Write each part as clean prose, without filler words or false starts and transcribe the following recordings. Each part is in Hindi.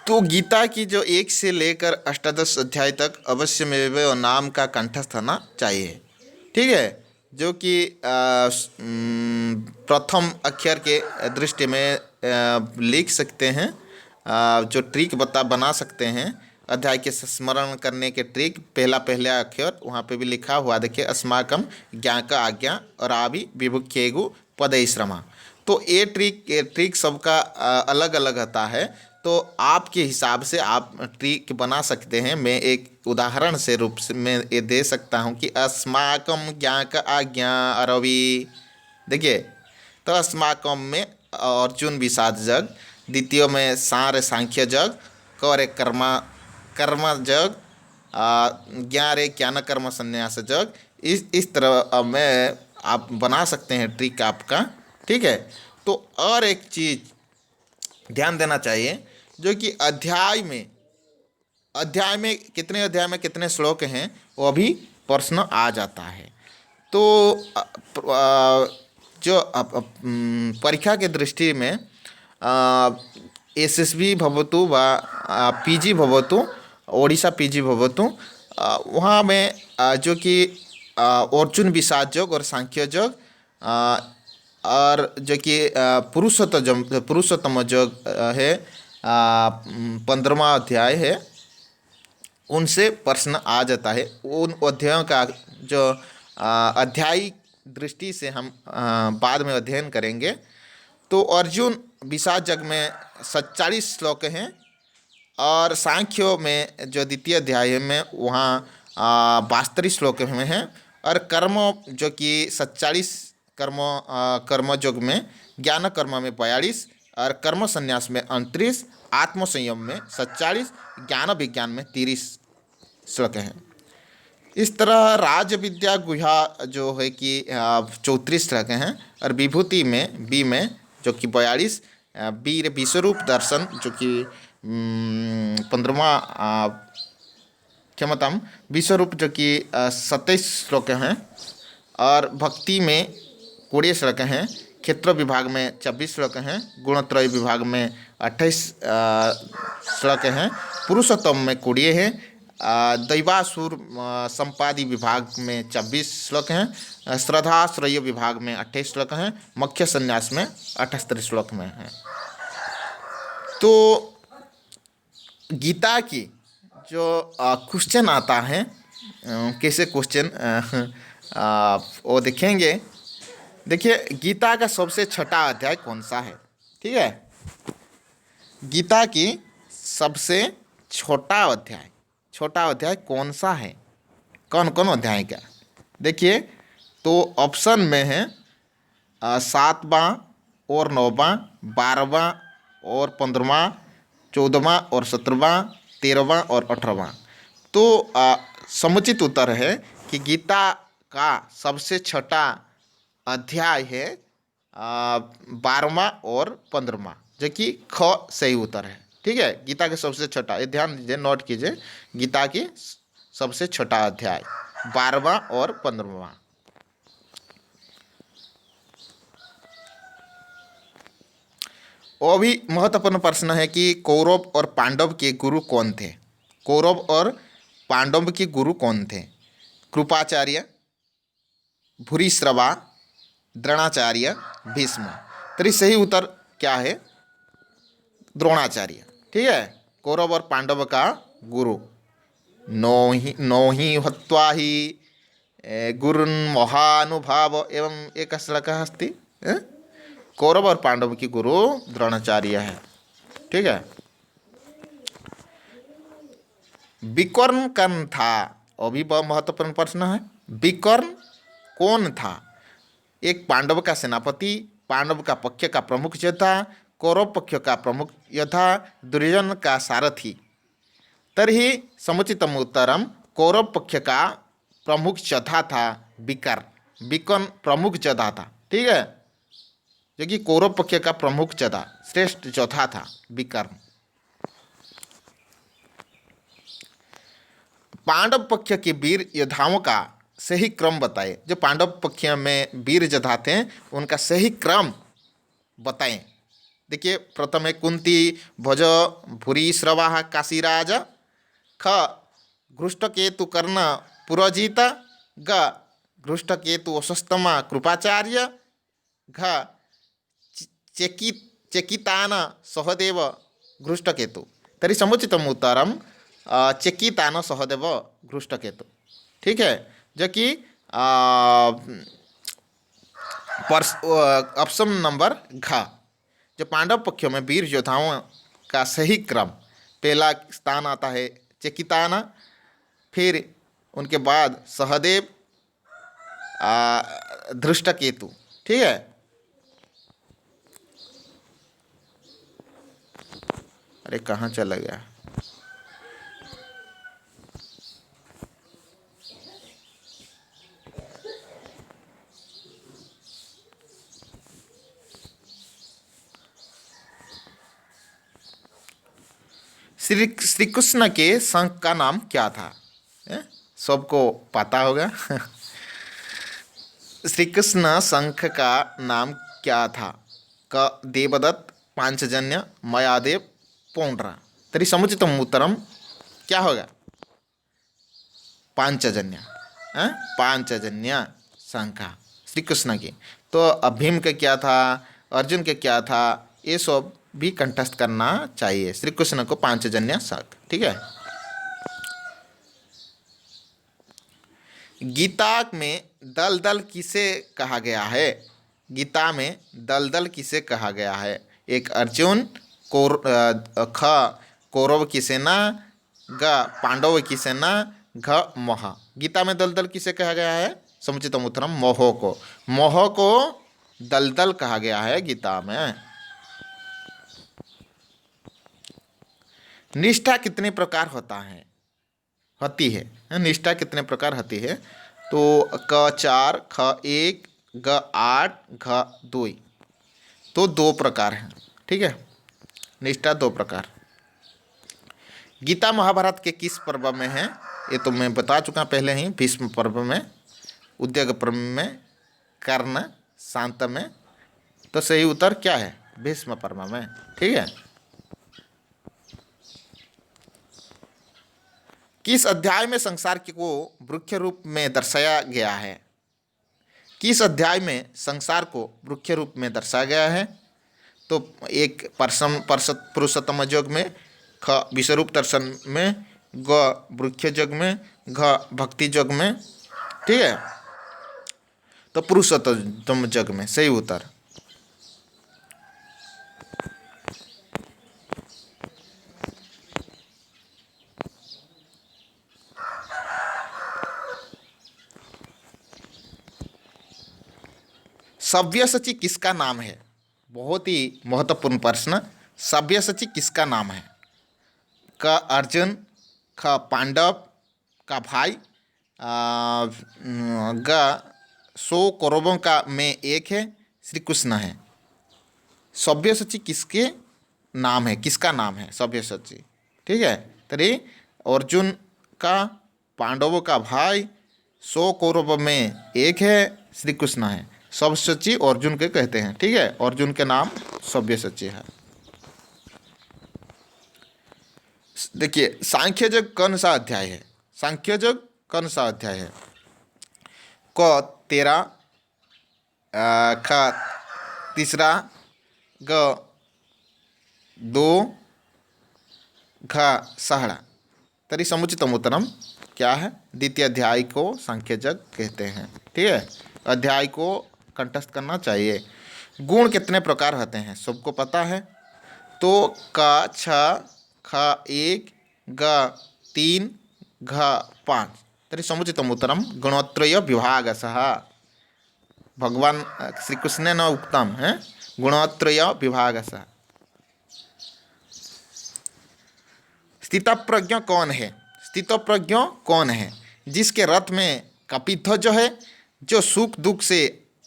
तो गीता की जो 1 से लेकर अष्टादश अध्याय तक अवश्यमेव नाम का कंठस्थ होना चाहिए। ठीक है, जो कि प्रथम अक्षर के दृष्टि में लिख सकते हैं, जो ट्रिक बना सकते हैं अध्याय के स्मरण करने के ट्रिक। पहला अक्षर वहाँ पे भी लिखा हुआ देखिए, अस्माकम ज्ञा का आज्ञा और आभि विभुखेगु पदैश्रमा। तो ये ट्रिक सबका अलग अलग होता है। तो आपके हिसाब से आप ट्रिक बना सकते हैं। मैं एक उदाहरण से रूप से मैं ये दे सकता हूँ कि अस्माकम ज्ञा का आज्ञा अरवि। देखिए, तो अस्माकम में अर्जुन विषाद जग, द्वितीय में सार सांख्य जग, कौरे कर्म जग, ज्ञा रे ज्ञान कर्म संन्यास जग। इस तरह में आप बना सकते हैं ट्रिक आपका। ठीक है, तो और एक चीज़ ध्यान देना चाहिए, जो कि अध्याय में कितने श्लोक हैं वो भी प्रश्न आ जाता है। तो जो परीक्षा के दृष्टि में एसएसबी भवतु व पीजी भवतु, ओडिशा पीजी भवतु, वहाँ में जो कि अर्जुन विषाद योग और सांख्य योग और जो कि पुरुषोत्तम योग है, 15वां अध्याय है, उनसे प्रश्न आ जाता है। उन अध्यायों का जो अध्यायी दृष्टि से हम बाद में अध्ययन करेंगे। तो अर्जुन विषाद जग में 47 श्लोक हैं और सांख्यो में जो द्वितीय अध्याय में वहाँ 72 श्लोक में हैं। और कर्म जो कि 47 कर्म योग में, ज्ञान कर्म में 42 और कर्म संन्यास में 29, आत्मसंयम में 47, ज्ञान विज्ञान में 30 श्लोक हैं। इस तरह राज विद्या गुहा जो है कि 34 श्लोक हैं। और विभूति में बी में जो कि 42, बी विश्वरूप दर्शन जो कि 15वां क्षमताम विश्वरूप जो कि 27 श्लोक हैं। और भक्ति में 20 श्लोक हैं। क्षेत्र विभाग में 26 श्लोक हैं। गुणत्रय विभाग में 28 श्लोक हैं। पुरुषोत्तम में 20 हैं। दैवासुर संपादी विभाग में 26 श्लोक हैं। श्रद्धाश्रय विभाग में 28 श्लोक हैं। मुख्य संन्यास में 78 श्लोक में हैं। तो गीता की जो क्वेश्चन आता है, कैसे क्वेश्चन वो देखेंगे। देखिए, गीता का सबसे छोटा अध्याय कौन सा है? ठीक है, गीता की सबसे छोटा अध्याय कौन सा है? कौन कौन अध्याय का? देखिए, तो ऑप्शन में है 7वां और 9वां, 12वां और 15वां, 14वां और 17वां, 13वां और 18वां। तो समुचित उत्तर है कि गीता का सबसे छोटा अध्याय है 12वां और 15वां, जो कि ख सही उत्तर है। ठीक है, गीता के सबसे छोटा, ये ध्यान दीजिए, नोट कीजिए, गीता की सबसे छोटा अध्याय 12वां और 15वां। वो भी महत्वपूर्ण प्रश्न है कि कौरव और पांडव के गुरु कौन थे? कौरव और पांडव के गुरु कौन थे? कृपाचार्य, भूरिश्रवा, द्रोणाचार्य, भीष्म। तो सही उत्तर क्या है? द्रोणाचार्य। ठीक है, कौरव और पांडव का गुरु। नो ही हत्वा ही गुरुन् महानुभाव एवं एक श्लोकः अस्ति। कौरव और पांडव की गुरु द्रोणाचार्य है। ठीक है, विकर्ण कौन था? अभी बहुत महत्वपूर्ण प्रश्न है। विकर्ण कौन था? एक पांडव का सेनापति, पांडव का पक्ष का प्रमुख योद्धा, कौरव पक्ष का प्रमुख योद्धा, दुर्योधन का सारथी। तर्हि समुचितम उत्तरम कौरव पक्ष का प्रमुख योद्धा था विकर्ण प्रमुख योद्धा था। ठीक है, जो कि कौरव पक्ष का प्रमुख योद्धा, श्रेष्ठ योद्धा था विकर्ण। पांडव पक्ष के वीर योद्धाओं का सही क्रम बताएं। जो पांडव पक्ष में वीर योद्धा थे उनका सही क्रम बताएं। देखिए प्रथमे कुंती भोज भूरी श्रवा काशीराज, ख घृष्टकेतु कर्ण पुरोजित, ग घृष्टकेतु वशस्तमा कृपाचार्य, घ चेकी चेकितान सहदेव घृष्टकेतु। तरी समुचितम उत्तरम चेकितान सहदेव घृष्टकेतु। ठीक है, जो कि ऑप्शन नंबर घ। जो पांडव पक्षों में वीर योद्धाओं का सही क्रम, पहला स्थान आता है चेकिताना, फिर उनके बाद सहदेव, धृष्टकेतु। ठीक है, अरे कहाँ चला गया? श्री कृष्ण के शंख का नाम क्या था? सबको पता होगा। श्री कृष्ण शंख का नाम क्या था? क देवदत्त, पांचजन्य, मयादेव, पौंड्रा। तरी समुचितम उत्तरम क्या होगा? पांचजन्य। पांचजन्य शंख श्री कृष्ण की। तो भीम का क्या था, अर्जुन के क्या था, ये सब भी कंठस्थ करना चाहिए। श्री कृष्ण को पांचजन्य शंख। ठीक है, गीता में दल दल किसे कहा गया है? गीता में दल दल किसे कहा गया है? एक अर्जुन, ख कौरव की सेना, ग पांडव की सेना, घ मोह। गीता में दल दल किसे कहा गया है? समुचितम उत्तरम मोह को। मोह को दल दल कहा गया है गीता में। निष्ठा कितने प्रकार होती है? निष्ठा कितने प्रकार होती है? तो क 4, ख 1, ग 8, घ 2। तो 2 प्रकार हैं। ठीक है, निष्ठा 2 प्रकार। गीता महाभारत के किस पर्व में है? ये तो मैं बता चुका पहले ही। भीष्म पर्व में, उद्योग पर्व में, कर्ण, शांत में। तो सही उत्तर क्या है? भीष्म पर्व में। ठीक है, किस अध्याय में संसार को वृक्ष रूप में दर्शाया गया है? किस अध्याय में संसार को वृक्ष रूप में दर्शाया गया है? तो एक पुरुषोत्तम योग में, ख विश्वरूप दर्शन में, ग वृक्ष योग में, घ भक्ति योग में। ठीक है, तो पुरुषोत्तम योग में सही उत्तर। सव्यसाची किसका नाम है? बहुत ही महत्वपूर्ण प्रश्न। सव्यसाची किसका नाम है? क अर्जुन, ख पांडव का भाई, ग 100 कौरवों का में एक है, श्री कृष्ण है। सव्यसाची किसके नाम है? किसका नाम है सव्यसाची? ठीक है, तरी अर्जुन का, पांडवों का भाई, 100 कौरव में एक है, श्री कृष्ण है। सव्यसाची अर्जुन के कहते हैं। ठीक है, अर्जुन के नाम सव्यसाची है। देखिए सांख्य योग कौन सा अध्याय है? सांख्य योग कौन सा अध्याय है? क 13, ख 3, ग 2, घ 16। तरी समुचितम उत्तरम क्या है? द्वितीय अध्याय को सांख्य योग कहते हैं। ठीक है, अध्याय को कंठस्थ करना चाहिए। गुण कितने प्रकार होते हैं? सबको पता है। तो क 6, ख 1, ग 3, घ 5। तरी समुचितम उत्तरम गुणोत्रय विभागशः। भगवान श्री कृष्ण न उक्तम है गुणोत्रय विभागशः। स्थितप्रज्ञ कौन है? स्थितप्रज्ञ कौन है? जिसके रथ में कपिध्वज है, जो सुख दुख से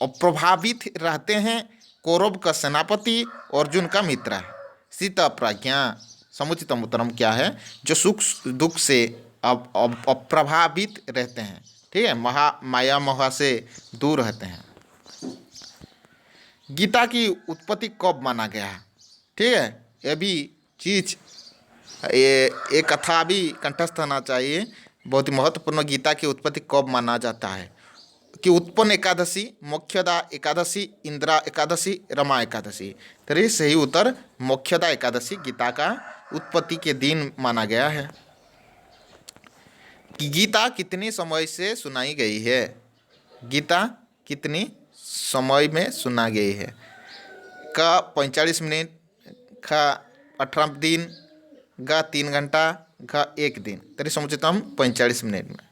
अप्रभावित रहते हैं, कौरव का सेनापति, अर्जुन का मित्र है। स्थितप्रज्ञा समुचितम उत्तरम क्या है? जो सुख दुख से अप्रभावित रहते हैं। ठीक है, माया मोह से दूर रहते हैं। गीता की उत्पत्ति कब माना गया है? ठीक है, ये भी चीज़, ये कथा भी कंठस्थ होना चाहिए। बहुत ही महत्वपूर्ण, गीता की उत्पत्ति कब माना जाता है कि उत्पन्न एकादशी, मोक्षदा एकादशी, इंदिरा एकादशी, रमा एकादशी। तो ये सही उत्तर मोक्षदा एकादशी गीता का उत्पत्ति के दिन माना गया है। कि गीता कितने समय से सुनाई गई है? गीता कितनी समय में सुना गई है? का 45 मिनट, का 18 दिन, का 3 घंटा, का 1 दिन। तरी समुचित हम 45 मिनट में।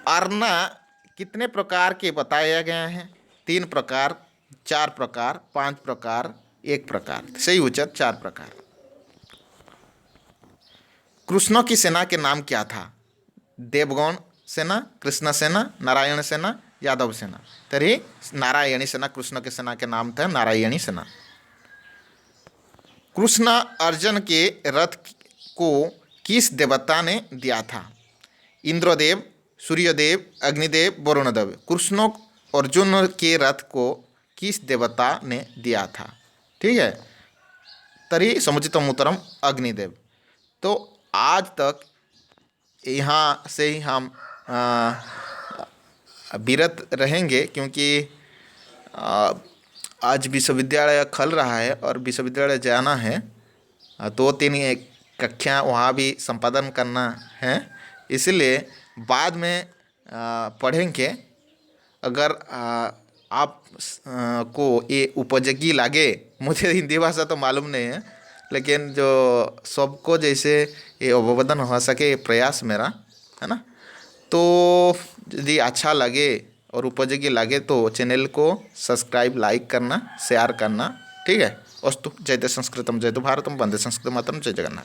अर्ना कितने प्रकार के बताया गया है? 3 प्रकार, 4 प्रकार, 5 प्रकार, 1 प्रकार। सही उत्तर 4 प्रकार। कृष्ण की सेना के नाम क्या था? देवगण सेना, कृष्ण सेना, नारायण सेना, यादव सेना। तरी नारायणी सेना कृष्ण के सेना के नाम था नारायणी सेना। कृष्ण अर्जुन के रथ को किस देवता ने दिया था? इंद्रदेव, सूर्यदेव, अग्निदेव, वरुणदेव। कृष्ण अर्जुन के रथ को किस देवता ने दिया था? ठीक है, तरी समुचितम उत्तरम अग्निदेव। तो आज तक यहाँ से ही हम विरत रहेंगे, क्योंकि आज विश्वविद्यालय खुल रहा है और विश्वविद्यालय जाना है। 2-3 कक्षा वहाँ भी संपादन करना है, इसलिए बाद में पढ़ेंगे। अगर आप को ये उपयोगी लगे, मुझे हिंदी भाषा तो मालूम नहीं है, लेकिन जो सबको जैसे ये अवबोधन हो सके, ये प्रयास मेरा है ना। तो यदि अच्छा लगे और उपयोगी लगे तो चैनल को सब्सक्राइब, लाइक करना, शेयर करना। ठीक है। अस्तु। जयते संस्कृतम, जयतु भारतम, वंदे संस्कृत मातरम, जय जगन्नाथ।